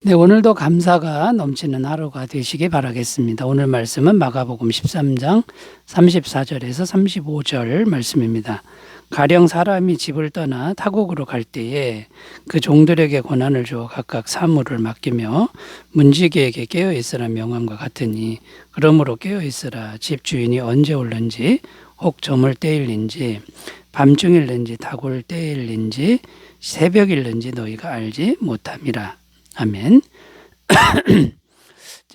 네, 오늘도 감사가 넘치는 하루가 되시기 바라겠습니다. 오늘 말씀은 마가복음 13장 34절에서 35절 말씀입니다. 가령 사람이 집을 떠나 타국으로 갈 때에 그 종들에게 권한을 주어 각각 사물을 맡기며 문지기에게 깨어 있으라 명함과 같으니 그러므로 깨어 있으라 집 주인이 언제 올는지 혹 저물 때일는지 밤중일는지 타골 때일는지 새벽일는지 너희가 알지 못함이라. 아멘.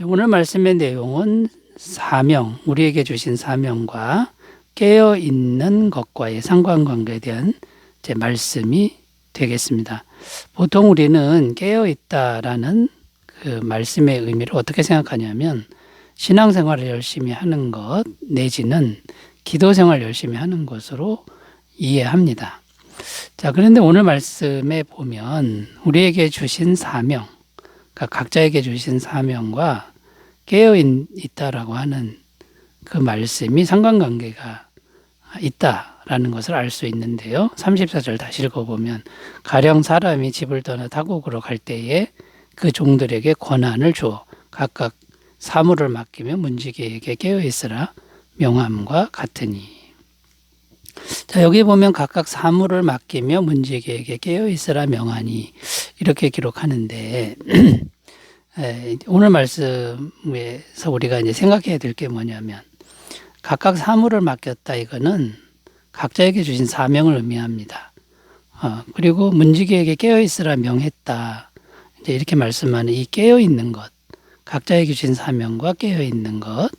오늘 말씀의 내용은 사명, 우리에게 주신 사명과 깨어 있는 것과의 상관관계에 대한 말씀이 되겠습니다. 보통 우리는 깨어 있다라는 그 말씀의 의미를 어떻게 생각하냐면 신앙생활을 열심히 하는 것 내지는 기도생활 열심히 하는 것으로 이해합니다. 자, 그런데 오늘 말씀에 보면 우리에게 주신 사명, 그러니까 각자에게 주신 사명과 깨어 있다라고 하는 그 말씀이 상관관계가 있다라는 것을 알 수 있는데요. 34절 다시 읽어보면 가령 사람이 집을 떠나 타국으로 갈 때에 그 종들에게 권한을 주어 각각 사물을 맡기며 문지기에게 깨어 있으라 명함과 같으니. 자, 여기 보면 각각 사물을 맡기며 문지기에게 깨어 있으라 명하니 이렇게 기록하는데 오늘 말씀에서 우리가 이제 생각해야 될 게 뭐냐면 각각 사물을 맡겼다 이거는 각자에게 주신 사명을 의미합니다. 그리고 문지기에게 깨어 있으라 명했다. 이제 이렇게 말씀하는 이 깨어 있는 것, 각자에게 주신 사명과 깨어 있는 것,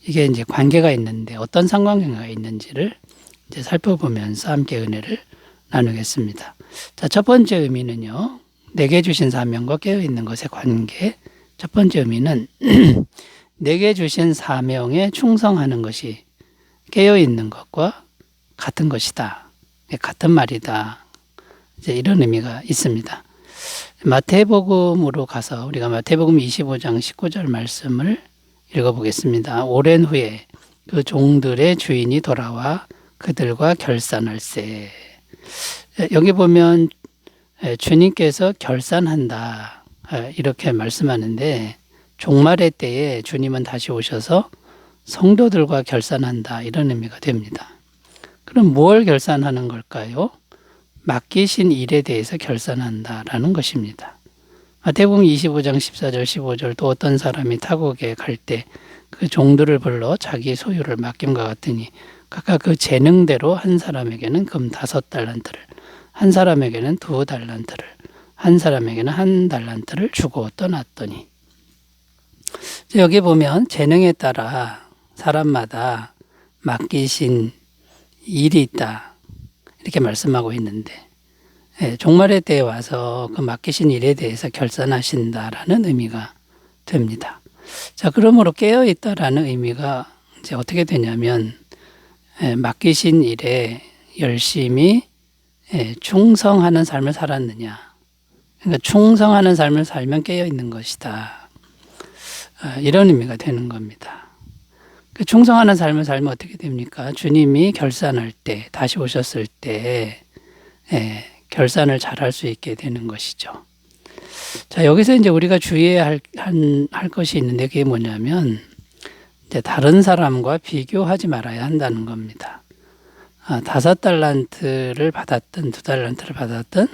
이게 이제 관계가 있는데 어떤 상관관계가 있는지를 이제 살펴보면서 함께 은혜를 나누겠습니다. 자, 첫 번째 의미는요. 내게 주신 사명과 깨어 있는 것의 관계. 첫 번째 의미는 내게 주신 사명에 충성하는 것이 깨어 있는 것과 같은 것이다. 같은 말이다. 이제 이런 의미가 있습니다. 마태복음으로 가서 우리가 마태복음 25장 19절 말씀을 읽어보겠습니다. 오랜 후에 그 종들의 주인이 돌아와 그들과 결산할세. 여기 보면 주님께서 결산한다 이렇게 말씀하는데 종말의 때에 주님은 다시 오셔서 성도들과 결산한다 이런 의미가 됩니다. 그럼 뭘 결산하는 걸까요? 맡기신 일에 대해서 결산한다라는 것입니다. 마태복음 25장 14절 15절 또 어떤 사람이 타국에 갈 때 그 종들을 불러 자기 소유를 맡김과 같으니 각각 그 재능대로 한 사람에게는 금 5달란트를 한 사람에게는 2달란트를 한 사람에게는 1달란트를 주고 떠났더니 여기 보면 재능에 따라 사람마다 맡기신 일이 있다 이렇게 말씀하고 있는데 종말의 때에 와서 그 맡기신 일에 대해서 결산하신다라는 의미가 됩니다. 자, 그러므로 깨어 있다라는 의미가 이제 어떻게 되냐면 맡기신 일에 열심히 충성하는 삶을 살았느냐. 그러니까 충성하는 삶을 살면 깨어 있는 것이다. 이런 의미가 되는 겁니다. 충성하는 삶을 살면 어떻게 됩니까? 주님이 결산할 때, 다시 오셨을 때 결산을 잘할 수 있게 되는 것이죠. 자, 여기서 이제 우리가 주의해야 할 것이 있는데 그게 뭐냐면 이제 다른 사람과 비교하지 말아야 한다는 겁니다. 5달란트를 받았든 2달란트를 받았든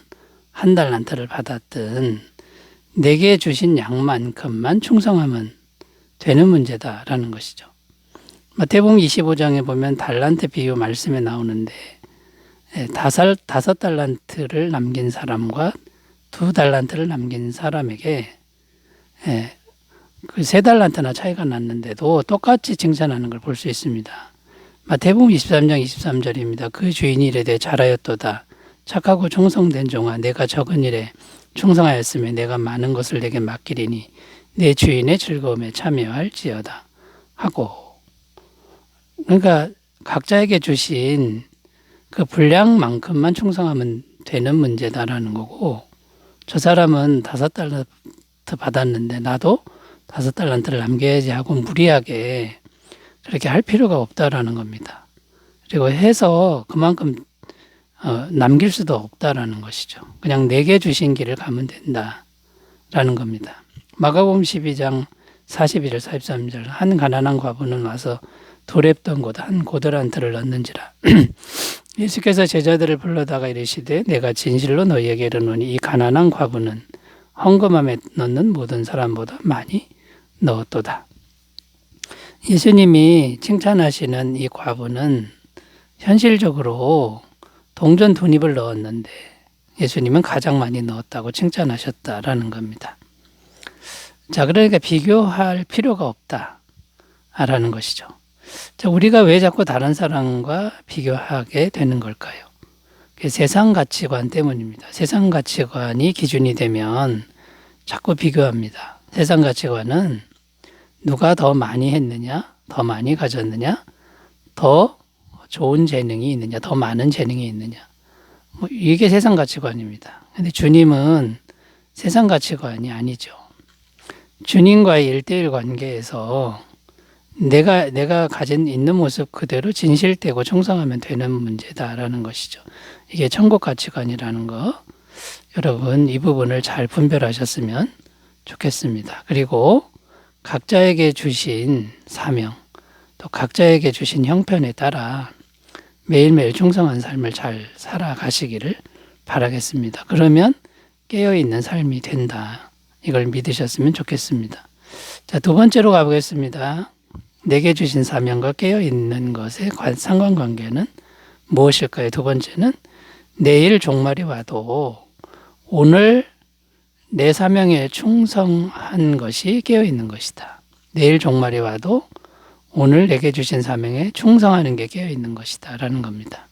1달란트를 받았든 내게 주신 양만큼만 충성하면 되는 문제다라는 것이죠. 마태복음 25장에 보면 달란트 비유 말씀에 나오는데 5달란트를 남긴 사람과 2달란트를 남긴 사람에게 그 3달란트나 차이가 났는데도 똑같이 칭찬하는 걸 볼 수 있습니다. 마태복음 23장 23절입니다. 그 주인이 이르되 잘하였도다. 착하고 충성된 종아 내가 적은 일에 충성하였으며 내가 많은 것을 내게 맡기리니 내 주인의 즐거움에 참여할지어다 하고, 그러니까 각자에게 주신 그 분량만큼만 충성하면 되는 문제다라는 거고, 저 사람은 5달란트 받았는데 나도 5달란트를 남겨야지 하고 무리하게 그렇게 할 필요가 없다라는 겁니다. 그리고 해서 그만큼 남길 수도 없다라는 것이죠. 그냥 내게 주신 길을 가면 된다. 라는 겁니다. 마가복음 12장 41절 43절 한 가난한 과부는 와서 도랩던 곳 한 고드란트를 넣는지라. 예수께서 제자들을 불러다가 이르시되 내가 진실로 너희에게 이르노니 이 가난한 과부는 헌금함에 넣는 모든 사람보다 많이 넣었도다. 예수님이 칭찬하시는 이 과부는 현실적으로 동전 두 입을 넣었는데 예수님은 가장 많이 넣었다고 칭찬하셨다라는 겁니다. 자, 그러니까 비교할 필요가 없다라는 것이죠. 자, 우리가 왜 자꾸 다른 사람과 비교하게 되는 걸까요? 세상 가치관 때문입니다. 세상 가치관이 기준이 되면 자꾸 비교합니다. 세상 가치관은 누가 더 많이 했느냐, 더 많이 가졌느냐, 더 좋은 재능이 있느냐, 더 많은 재능이 있느냐. 이게 세상 가치관입니다. 근데 주님은 세상 가치관이 아니죠. 주님과의 1대1 관계에서 내가 가진 있는 모습 그대로 진실되고 충성하면 되는 문제다라는 것이죠. 이게 천국 가치관이라는 거. 여러분 이 부분을 잘 분별하셨으면 좋겠습니다. 그리고 각자에게 주신 사명, 또 각자에게 주신 형편에 따라 매일매일 충성한 삶을 잘 살아가시기를 바라겠습니다. 그러면 깨어있는 삶이 된다. 이걸 믿으셨으면 좋겠습니다. 자, 두 번째로 가보겠습니다. 내게 주신 사명과 깨어있는 것의 상관관계는 무엇일까요? 두 번째는 내일 종말이 와도 오늘 내 사명에 충성한 것이 깨어있는 것이다. 내일 종말이 와도 오늘 내게 주신 사명에 충성하는 게 깨어있는 것이다 라는 겁니다.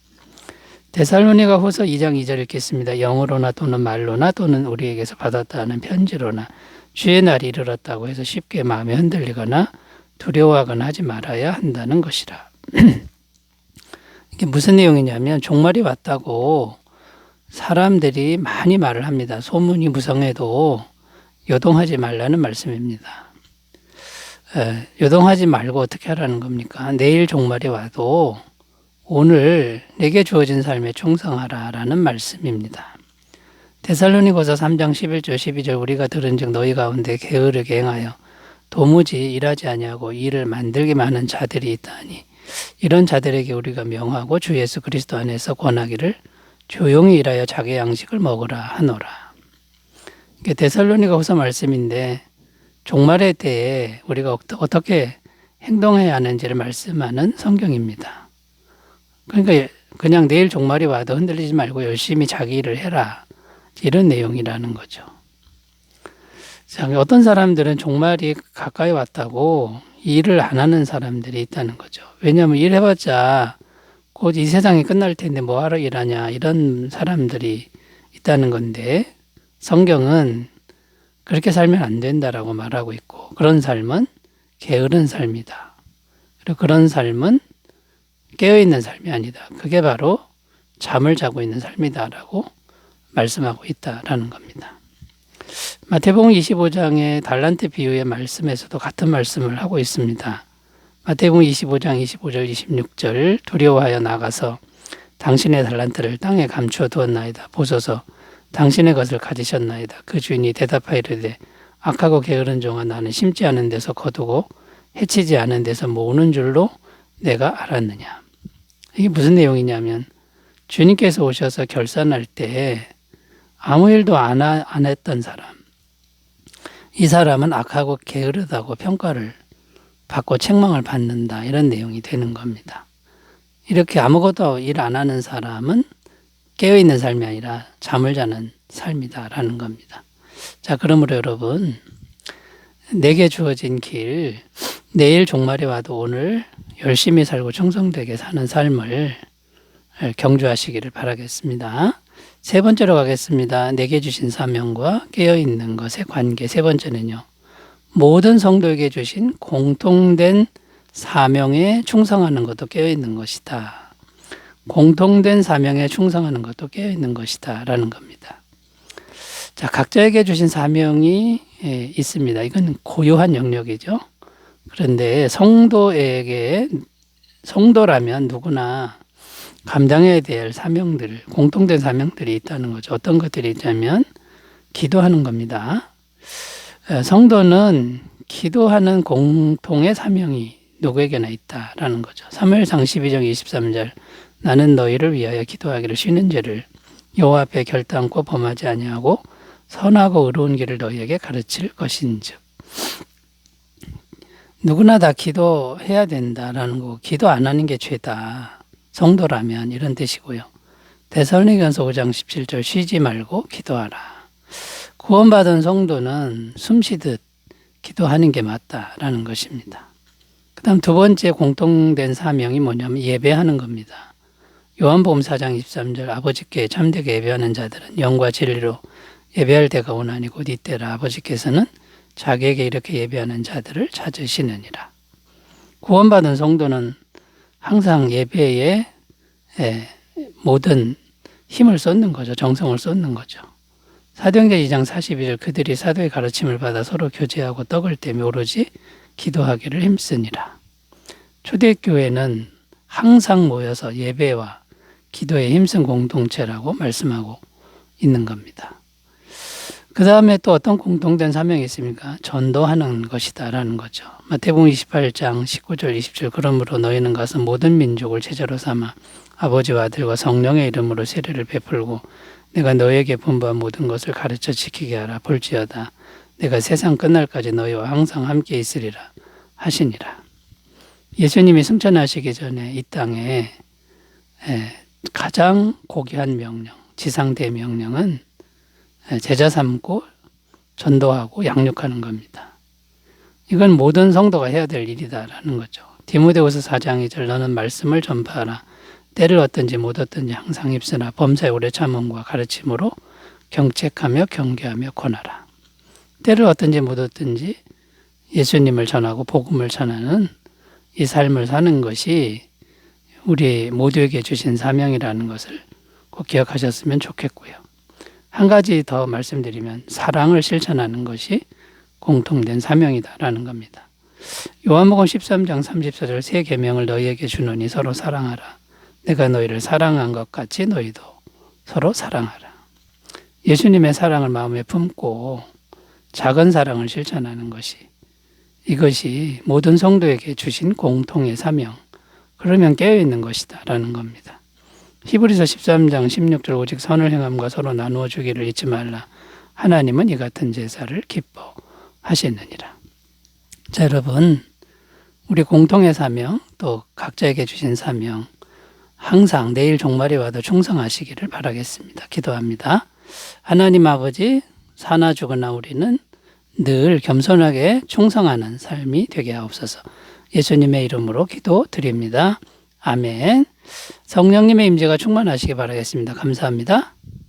데살로니가 후서 2장 2절 읽겠습니다. 영으로나 또는 말로나 또는 우리에게서 받았다는 편지로나 주의 날이 이르렀다고 해서 쉽게 마음에 흔들리거나 두려워하거나 하지 말아야 한다는 것이라. 이게 무슨 내용이냐면 종말이 왔다고 사람들이 많이 말을 합니다. 소문이 무성해도 요동하지 말라는 말씀입니다. 요동하지 말고 어떻게 하라는 겁니까? 내일 종말이 와도 오늘 내게 주어진 삶에 충성하라라는 말씀입니다. 데살로니가서 3장 11절 12절 우리가 들은즉 너희 가운데 게으르게 행하여 도무지 일하지 아니하고 일을 만들기만 하는 자들이 있다니 이런 자들에게 우리가 명하고 주 예수 그리스도 안에서 권하기를 조용히 일하여 자기 양식을 먹으라 하노라. 이게 데살로니가후서 말씀인데 종말에 대해 우리가 어떻게 행동해야 하는지를 말씀하는 성경입니다. 그러니까 그냥 내일 종말이 와도 흔들리지 말고 열심히 자기 일을 해라. 이런 내용이라는 거죠. 자, 어떤 사람들은 종말이 가까이 왔다고 일을 안 하는 사람들이 있다는 거죠. 왜냐하면 일해봤자 곧 이 세상이 끝날 텐데 뭐하러 일하냐 이런 사람들이 있다는 건데 성경은 그렇게 살면 안 된다라고 말하고 있고 그런 삶은 게으른 삶이다. 그리고 그런 삶은 깨어있는 삶이 아니다. 그게 바로 잠을 자고 있는 삶이다라고 말씀하고 있다라는 겁니다. 마태복음 25장의 달란트 비유의 말씀에서도 같은 말씀을 하고 있습니다. 마태복음 25장 25절 26절 두려워하여 나가서 당신의 달란트를 땅에 감추어 두었나이다. 보소서 당신의 것을 가지셨나이다. 그 주인이 대답하여 이르되 악하고 게으른 종아 나는 심지 않은 데서 거두고 해치지 않은 데서 모으는 줄로 내가 알았느냐. 이게 무슨 내용이냐면 주님께서 오셔서 결산할 때 아무 일도 안 했던 사람, 이 사람은 악하고 게으르다고 평가를 받고 책망을 받는다 이런 내용이 되는 겁니다. 이렇게 아무것도 일 안 하는 사람은 깨어있는 삶이 아니라 잠을 자는 삶이다라는 겁니다. 자, 그러므로 여러분 내게 주어진 길 내일 종말이 와도 오늘 열심히 살고 충성되게 사는 삶을 경주하시기를 바라겠습니다. 세 번째로 가겠습니다. 내게 주신 사명과 깨어있는 것의 관계. 세 번째는요. 모든 성도에게 주신 공통된 사명에 충성하는 것도 깨어있는 것이다. 공통된 사명에 충성하는 것도 깨어있는 것이다 라는 겁니다. 자, 각자에게 주신 사명이 있습니다. 이건 고유한 영역이죠. 그런데 성도라면 누구나 감당해야 될 공통된 사명들이 있다는 거죠. 어떤 것들이 있냐면 기도하는 겁니다. 성도는 기도하는 공통의 사명이 누구에게나 있다라는 거죠. 사무엘상 12장 23절 나는 너희를 위하여 기도하기를 쉬는 죄를 여호와 앞에 결단코 범하지 아니하고 선하고 의로운 길을 너희에게 가르칠 것인즉. 누구나 다 기도해야 된다라는 거, 기도 안 하는 게 죄다. 성도라면 이런 뜻이고요. 데살로니가서 5장 17절 쉬지 말고 기도하라. 구원받은 성도는 숨쉬듯 기도하는 게 맞다라는 것입니다. 그 다음 두 번째 공통된 사명이 뭐냐면 예배하는 겁니다. 요한복음 4장 23절 아버지께 참되게 예배하는 자들은 영과 진리로 예배할 때가 오나니 곧 이때라. 아버지께서는 자기에게 이렇게 예배하는 자들을 찾으시느니라. 구원받은 성도는 항상 예배에 모든 힘을 쏟는 거죠. 정성을 쏟는 거죠. 사도행전 2장 42절 그들이 사도의 가르침을 받아 서로 교제하고 떡을 떼며 오로지 기도하기를 힘쓰니라. 초대교회는 항상 모여서 예배와 기도에 힘쓴 공동체라고 말씀하고 있는 겁니다. 그 다음에 또 어떤 공통된 사명이 있습니까? 전도하는 것이다라는 거죠. 마태복음 28장 19절 20절 그러므로 너희는 가서 모든 민족을 제자로 삼아 아버지와 아들과 성령의 이름으로 세례를 베풀고 내가 너희에게 분부한 모든 것을 가르쳐 지키게 하라. 볼지어다 내가 세상 끝날까지 너희와 항상 함께 있으리라 하시니라. 예수님이 승천하시기 전에 이 땅에 가장 고귀한 명령, 지상대 명령은 제자 삼고 전도하고 양육하는 겁니다. 이건 모든 성도가 해야 될 일이다라는 거죠. 디모데후서 4장 2절 너는 말씀을 전파하라. 때를 얻든지 못 얻든지 항상 입쓰나 범사에 오래 참음과 가르침으로 경책하며 경계하며 권하라. 때를 얻든지 못 얻든지 예수님을 전하고 복음을 전하는 이 삶을 사는 것이 우리 모두에게 주신 사명이라는 것을 꼭 기억하셨으면 좋겠고요. 한 가지 더 말씀드리면 사랑을 실천하는 것이 공통된 사명이다라는 겁니다. 요한복음 13장 34절 새 계명을 너희에게 주노니 서로 사랑하라. 내가 너희를 사랑한 것 같이 너희도 서로 사랑하라. 예수님의 사랑을 마음에 품고 작은 사랑을 실천하는 것이 이것이 모든 성도에게 주신 공통의 사명, 그러면 깨어있는 것이다 라는 겁니다. 히브리서 13장 16절 오직 선을 행함과 서로 나누어 주기를 잊지 말라. 하나님은 이 같은 제사를 기뻐하시느니라. 자, 여러분, 우리 공통의 사명 또 각자에게 주신 사명 항상 내일 종말이 와도 충성하시기를 바라겠습니다. 기도합니다. 하나님 아버지, 사나 죽으나 우리는 늘 겸손하게 충성하는 삶이 되게 하옵소서. 예수님의 이름으로 기도드립니다. 아멘. 성령님의 임재가 충만하시기 바라겠습니다. 감사합니다.